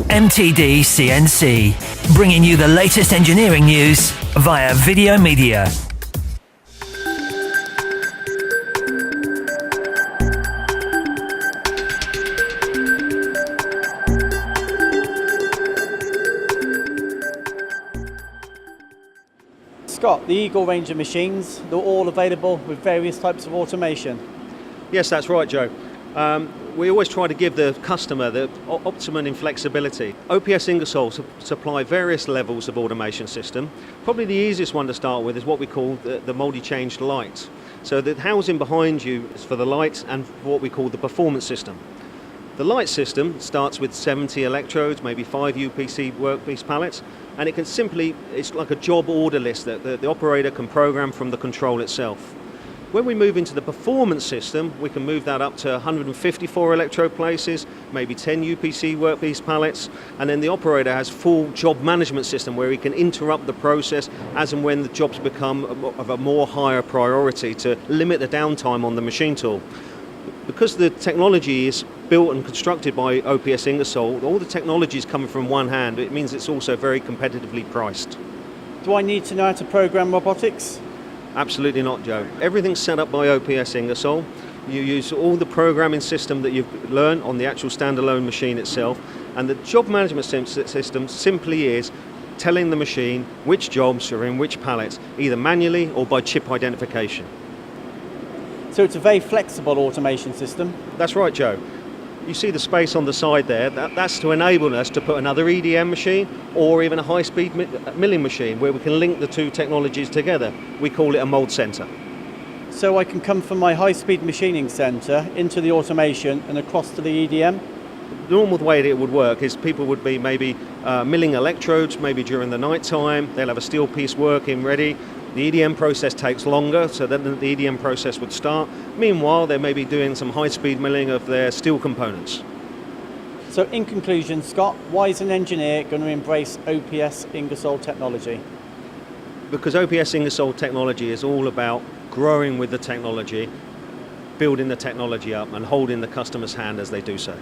MTD CNC, bringing you the latest engineering news via video media. Scott, the Eagle range of machines, they're all available with various types of automation. Yes, that's right, Joe. We always try to give the customer the optimum in flexibility. OPS Ingersoll supply various levels of automation system. Probably the easiest one to start with is what we call the multi-changed light. So the housing behind you is for the light and what we call the performance system. The light system starts with 70 electrodes, maybe 5 UPC workpiece pallets, and it can it's like a job order list that the operator can program from the control itself. When we move into the performance system, we can move that up to 154 electrode places, maybe 10 UPC workpiece pallets, and then the operator has full job management system where he can interrupt the process as and when the jobs become of a more higher priority to limit the downtime on the machine tool. Because the technology is built and constructed by OPS Ingersoll, all the technology is coming from one hand. It means it's also very competitively priced. Do I need to know how to program robotics? Absolutely not, Joe. Everything's set up by OPS Ingersoll. You use all the programming system that you've learned on the actual standalone machine itself, and the job management system simply is telling the machine which jobs are in which pallets, either manually or by chip identification. So it's a very flexible automation system. That's right, Joe. You see the space on the side there, that's to enable us to put another EDM machine or even a high-speed milling machine where we can link the two technologies together. We call it a mold center. So I can come from my high-speed machining center into the automation and across to the EDM? The normal way that it would work is people would be maybe milling electrodes, maybe during the night time. They'll have a steel piece working ready. The EDM process takes longer, so then the EDM process would start. Meanwhile, they may be doing some high-speed milling of their steel components. So in conclusion, Scott, why is an engineer going to embrace OPS Ingersoll technology? Because OPS Ingersoll technology is all about growing with the technology, building the technology up and holding the customer's hand as they do so.